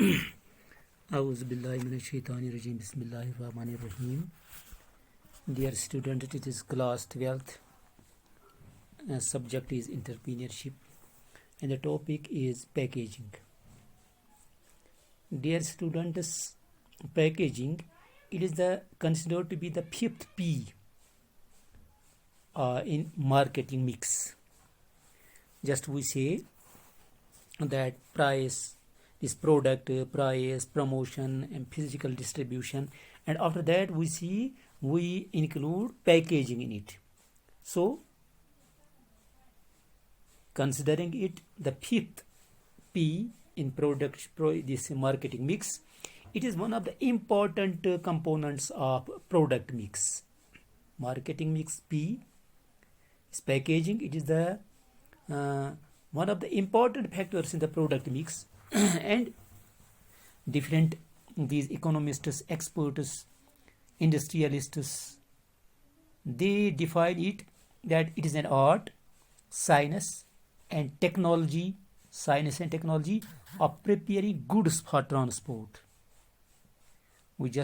A'udhu billahi minash shaitani rajim. Bismillahir rahmanir rahim. Dear student, it is class 12th. Subject is entrepreneurship and the topic is packaging. Dear students, packaging, it is considered to be the fifth P in marketing mix. Just we say that price, this product, price, promotion and physical distribution, and after that we include packaging in it. So considering it the fifth P in this marketing mix, it is one of the important components of product mix. Marketing mix P is packaging. It is the one of the important factors in the product mix. And different these economists, experts, industrialists, they define it that it is an art, science and technology of preparing goods for transport. It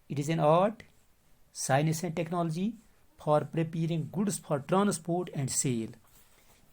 is an art, science and technology for preparing goods for transport and sale.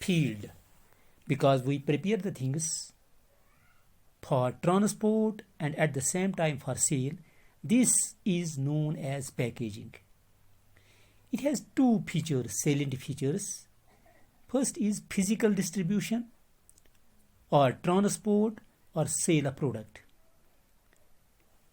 field, because we prepare the things for transport and at the same time for sale. This is known as packaging. It has two features, salient features. First is physical distribution or transport or sale of product.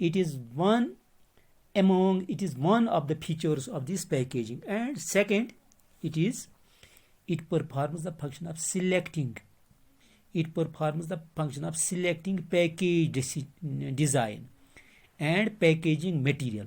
it is one of the features of this packaging. And second, it performs the function of selecting. It performs the function of selecting package design and packaging material.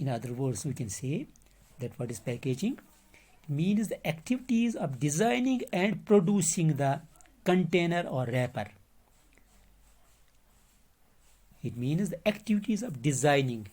In other words, we can say that what is packaging? It means the activities of designing and producing the container or wrapper. It means the activities of designing.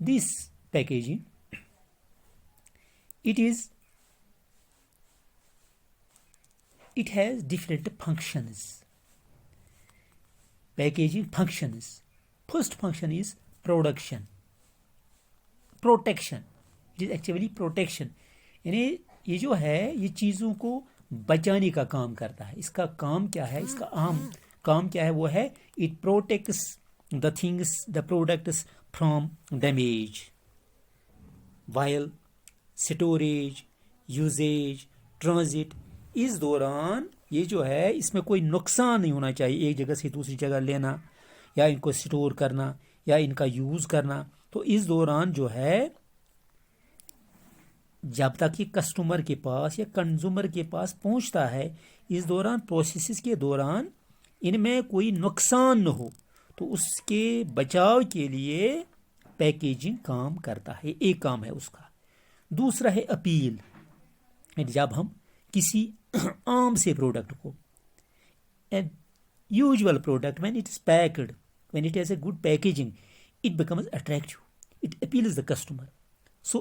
This packaging, it has different functions. Packaging functions. First function is production protection. It is actually protection, یعنی یہ جو ہے یہ چیزوں کو بچانے کا کام کرتا ہے. اس کا کام کیا ہے, اس کا اہم کام کیا ہے, وہ ہے it protects the things the products from damage while storage usage transit. اس دوران یہ جو ہے اس میں کوئی نقصان نہیں ہونا چاہیے, ایک جگہ سے دوسری جگہ لینا یا ان کو اسٹور کرنا یا ان کا یوز کرنا. تو اس دوران جو ہے جب تک یہ کسٹمر کے پاس یا کنزیومر کے پاس پہنچتا ہے, اس دوران پروسیسز کے دوران ان میں کوئی نقصان نہ ہو, تو اس کے بچاؤ کے لیے پیکیجنگ کام کرتا ہے. ایک کام ہے اس کا. دوسرا ہے اپیل. جب ہم کسی عام سے پروڈکٹ کو usual product when it is packed, when it has a good packaging, it becomes attractive, it appeals the customer. So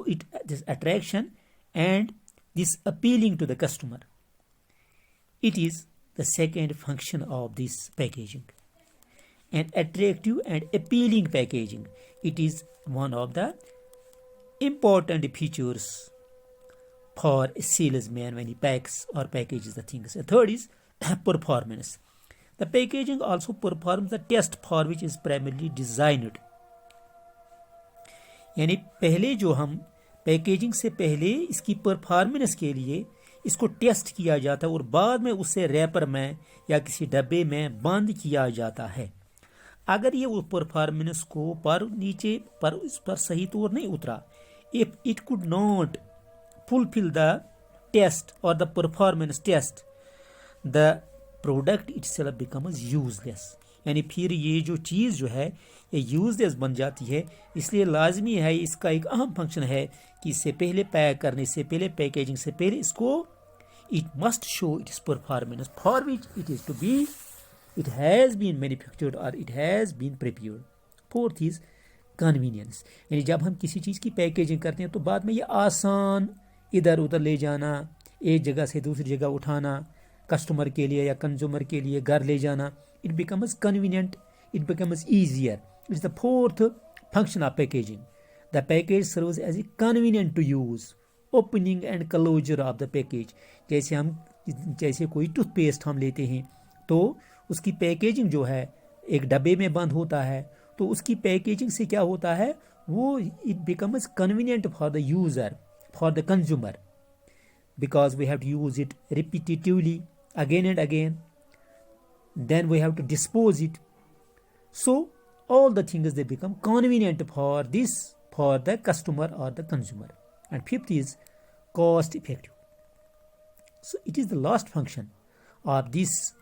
this attraction and this appealing to the customer, it is the second function of this packaging. And attractive and appealing packaging, it is one of the important features for a salesman when he packs or packages the things. The third is performance. The packaging also performs the test for which is primarily designed. یعنی پہلے جو ہم packaging سے پہلے اس کی performance کے لیے اس کو ٹیسٹ کیا جاتا ہے اور بعد میں اسے ریپر میں یا کسی ڈبے میں بند کیا جاتا ہے. اگر یہ وہ پرفارمنس کو نیچے اس پر صحیح طور نہیں اترا, if it could not fulfill the test or the performance test, the product itself becomes useless. یعنی پھر یہ جو چیز جو ہے یہ یوز لیس بن جاتی ہے. اس لیے لازمی ہے, اس کا ایک اہم فنکشن ہے کہ اس سے پہلے پیک کرنے سے پہلے پیکیجنگ سے پہلے اس کو it must show its performance for which it is to be, it has been manufactured or it has been prepared. Fourth is convenience. یعنی جب ہم کسی چیز کی پیکیجنگ کرتے ہیں تو بعد میں یہ آسان ادھر ادھر لے جانا, ایک جگہ سے دوسری جگہ اٹھانا, کسٹمر کے لیے یا کنزیومر کے لیے گھر لے جانا, it becomes convenient, it becomes easier. It's the fourth function of packaging. The package serves as a convenient to use, opening and closure of the package. جیسے کوئی ٹوتھ پیسٹ ہم لیتے ہیں تو اس کی پیکیجنگ جو ہے ایک ڈبے میں بند ہوتا ہے, تو اس کی پیکیجنگ سے کیا ہوتا ہے, وہ it becomes convenient for the user, for the consumer, because we have to use it repetitively again and again, then we have to dispose it. So all the things they become convenient for the customer or the consumer. And fifth is cost effective. So it is the last function of this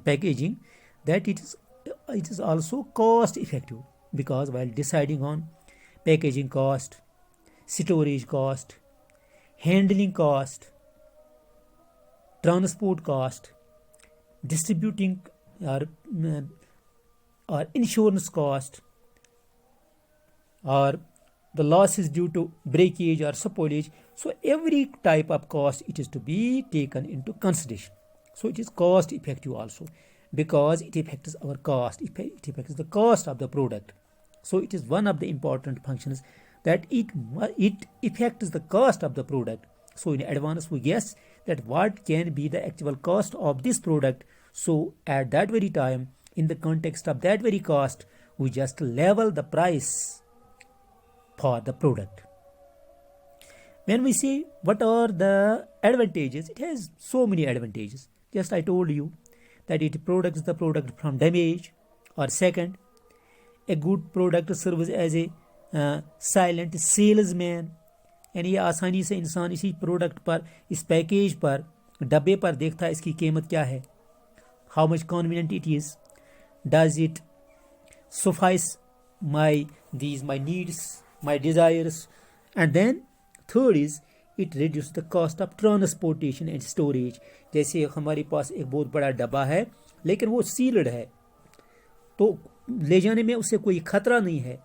packaging, that it is also cost effective, because while deciding on packaging cost, storage cost, handling cost, transport cost, distributing or insurance cost, or the losses due to breakage or spoilage, so every type of cost it is to be taken into consideration. So it is cost effective also, because it affects our cost, it affects the cost of the product. So it is one of the important functions, that it affects the cost of the product. So in advance we guess that what can be the actual cost of this product. So at that very time, in the context of that very cost, we just level the price for the product. When we say what are the advantages, it has so many advantages. Just I told you that it protects the product from damage. Or second, a good product serves as a silent salesman. یعنی یہ آسانی سے انسان اسی product پر, اس package پر, ڈبے پر دیکھتا ہے اس کی قیمت کیا ہے, how much convenient it is, does it suffice my needs, my desires. And then third is it reduces the cost of transportation and storage. جیسے ہمارے پاس ایک بہت بڑا ڈبہ ہے لیکن وہ سیلڈ ہے, تو لے جانے میں اس سے کوئی خطرہ نہیں ہے,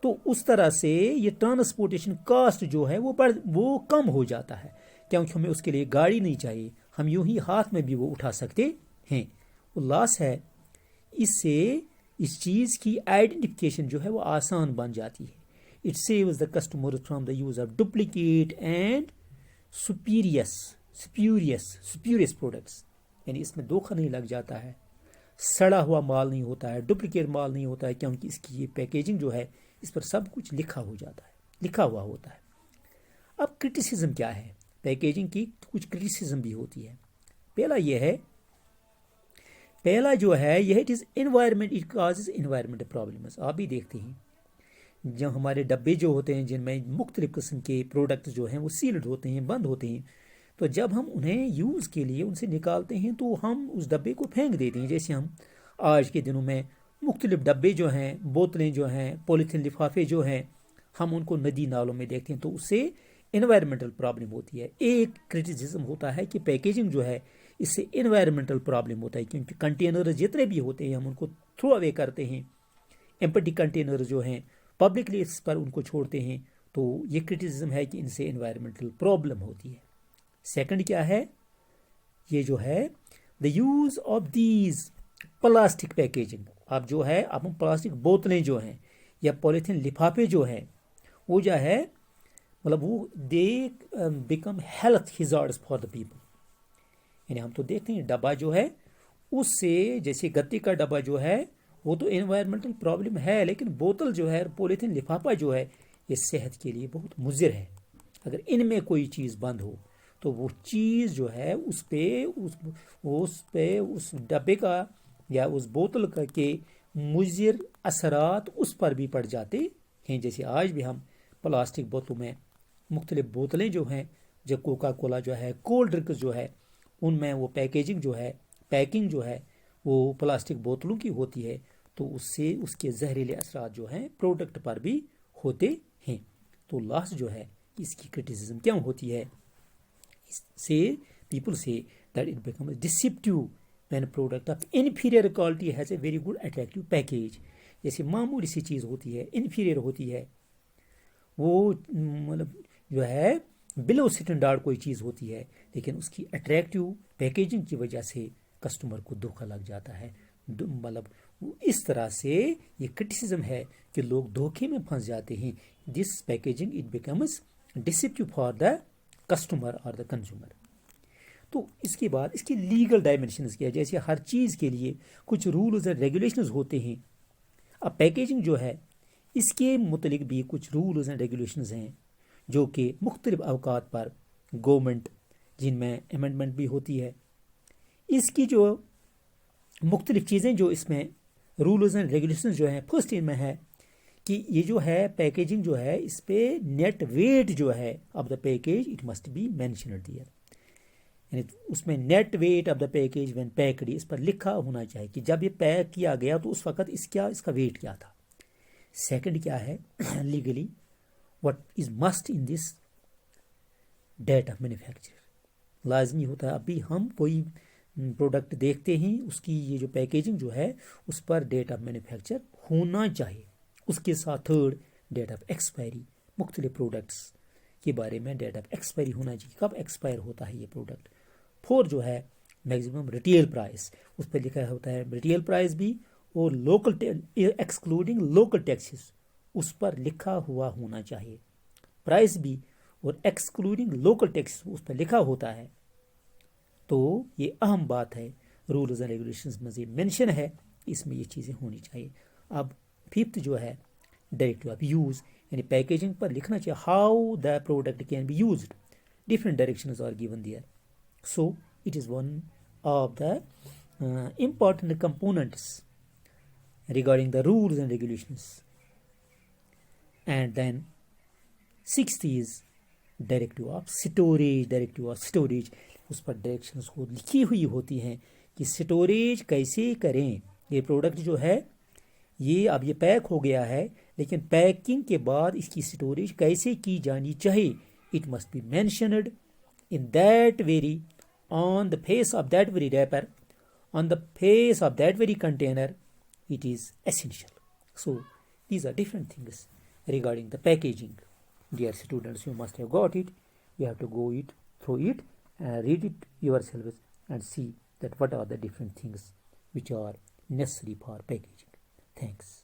تو اس طرح سے یہ ٹرانسپورٹیشن کاسٹ جو ہے وہ کم ہو جاتا ہے, کیونکہ ہمیں اس کے لیے گاڑی نہیں چاہیے, ہم یوں ہی ہاتھ میں بھی وہ اٹھا سکتے ہیں. وہ لاس ہے, اس سے اس چیز کی آئیڈینٹیفکیشن جو ہے وہ آسان بن جاتی ہے. It saves the customer from the use of duplicate and spurious products. یعنی اس میں دھوکہ نہیں لگ جاتا ہے, سڑا ہوا مال نہیں ہوتا ہے, ڈپلیکیٹ مال نہیں ہوتا ہے, کیونکہ اس کی یہ پیکیجنگ جو ہے اس پر سب کچھ لکھا ہو جاتا ہے, لکھا ہوا ہوتا ہے. اب کرٹیسزم کیا ہے؟ پیکیجنگ کی کچھ کرٹیسزم بھی ہوتی ہے. پہلا جو ہے یہ it is environment, it causes environment problems. آپ بھی دیکھتے ہیں جب ہمارے ڈبے جو ہوتے ہیں جن میں مختلف قسم کے پروڈکٹس جو ہیں وہ سیلڈ ہوتے ہیں, بند ہوتے ہیں, تو جب ہم انہیں یوز کے لیے ان سے نکالتے ہیں تو ہم اس ڈبے کو پھینک دیتے ہیں. جیسے ہم آج کے دنوں میں مختلف ڈبے جو ہیں, بوتلیں جو ہیں, پولیتھین لفافے جو ہیں, ہم ان کو ندی نالوں میں دیکھتے ہیں, تو اس سے انوائرمنٹل پرابلم ہوتی ہے. ایک کرٹیسزم ہوتا ہے کہ پیکیجنگ جو ہے اس سے انوائرمنٹل پرابلم ہوتا ہے, کیونکہ کنٹینر جتنے بھی ہوتے ہیں ہم ان کو تھرو اوے کرتے ہیں. ایمپٹی کنٹینر جو ہیں پبلک لیس پر ان کو چھوڑتے ہیں, تو یہ کرٹیسزم ہے کہ ان سے انوائرمنٹل پرابلم ہوتی ہے. سیکنڈ کیا ہے؟ یہ جو ہے دا use of these plastic packaging. اب جو ہے اب ہم پلاسٹک بوتلیں جو ہیں یا پولیتھین لفافے جو ہیں وہ جو ہے مطلب وہ they become health hazardous for the people. یعنی ہم تو دیکھتے ہیں ڈبہ جو ہے اس سے, جیسے گتے کا ڈبہ جو ہے وہ تو انوائرمنٹل پرابلم ہے, لیکن بوتل جو ہے پولیتھین لفافہ جو ہے یہ صحت کے لیے بہت مضر ہے. اگر ان میں کوئی چیز بند ہو تو وہ چیز جو ہے اس پہ اس ڈبے کا یا اس بوتل کا کے مضر اثرات اس پر بھی پڑ جاتے ہیں. جیسے آج بھی ہم پلاسٹک بوتلوں میں مختلف بوتلیں جو ہیں, جو کوکا کولا جو ہے, کولڈ ڈرنکس جو ہے, ان میں وہ پیکیجنگ جو ہے, پیکنگ جو ہے وہ پلاسٹک بوتلوں کی ہوتی ہے, تو اس سے اس کے زہریلے اثرات جو ہیں پروڈکٹ پر بھی ہوتے ہیں. تو لاسٹ جو ہے اس کی کرٹیسزم کیا ہوتی ہے؟ سے پیپل سے that it becomes deceptive when product of inferior quality has a very good attractive package. جیسے معمولی سی چیز ہوتی ہے, انفیریئر ہوتی ہے, وہ مطلب جو ہے بلو اسٹینڈرڈ کوئی چیز ہوتی ہے, لیکن اس کی اٹریکٹیو پیکیجنگ کی وجہ سے کسٹمر کو دھوکہ لگ جاتا ہے. مطلب اس طرح سے یہ کرٹیسزم ہے کہ لوگ دھوکے میں پھنس جاتے ہیں. This packaging it becomes deceptive for the customer اور دا کنزیومر. تو اس کے بعد اس کی لیگل ڈائمینشنز کیا ہے. جیسے ہر چیز کے لیے کچھ رولز اینڈ ریگولیشنز ہوتے ہیں. اب پیکیجنگ جو ہے اس کے متعلق بھی کچھ رولز اینڈ ریگولیشنز ہیں جو کہ مختلف اوقات پر گورنمنٹ, جن میں امینڈمنٹ بھی ہوتی ہے, اس کی جو مختلف چیزیں جو اس میں رولز اینڈ ریگولیشنز جو ہیں, فرسٹ ان میں ہے کہ یہ جو ہے پیکیجنگ جو ہے اس پہ نیٹ ویٹ جو ہے of the package it must be mentioned there. یعنی اس میں net weight of the package when packed اس پر لکھا ہونا چاہیے کہ جب یہ پیک کیا گیا تو اس وقت اس کا ویٹ کیا تھا. سیکنڈ کیا ہے legally what is must in this date of manufacture. لازمی ہوتا ہے ابھی ہم کوئی پروڈکٹ دیکھتے ہیں اس کی یہ جو پیکیجنگ جو ہے اس پر ڈیٹ آف مینوفیکچر ہونا چاہیے. اس کے ساتھ تھرڈ ڈیٹ آف ایکسپائری, مختلف پروڈکٹس کے بارے میں ڈیٹ آف ایکسپائری ہونا چاہیے, کب ایکسپائر ہوتا ہے یہ پروڈکٹ. فور جو ہے میکسیمم ریٹیل پرائس, اس پہ لکھا ہوتا ہے ریٹیل پرائس بھی, اور لوکل ایکسکلوڈنگ لوکل ٹیکسز اس پر لکھا ہوا ہونا چاہیے. پرائس بھی اور ایکسکلوڈنگ لوکل ٹیکس اس پر لکھا ہوتا ہے. تو یہ اہم بات ہے, رولز اینڈ ریگولیشنز میں مینشن ہے, اس میں یہ چیزیں ہونی چاہیے. اب ففتھ جو ہے ڈائریکٹیو آف یوز, یعنی پیکیجنگ پر لکھنا چاہیے how the product can be used. Different directions are given there. So it is one of the important components regarding the rules and regulations. And then sixth is directive of storage. اس پر directions لکھی ہوئی ہوتی ہیں کہ storage کیسے کریں. یہ پروڈکٹ جو ہے یہ اب یہ پیک ہو گیا ہے, لیکن پیکنگ کے بعد اس کی سٹوریج کیسے کی جانی چاہیے. It must be mentioned in that very, on the face of that very wrapper, on the face of that very container. It is essential. So these are different things regarding the packaging. Dear students, you must have got it. You have to go through it and read it yourselves and see that what are the different things which are necessary for packaging. Thanks.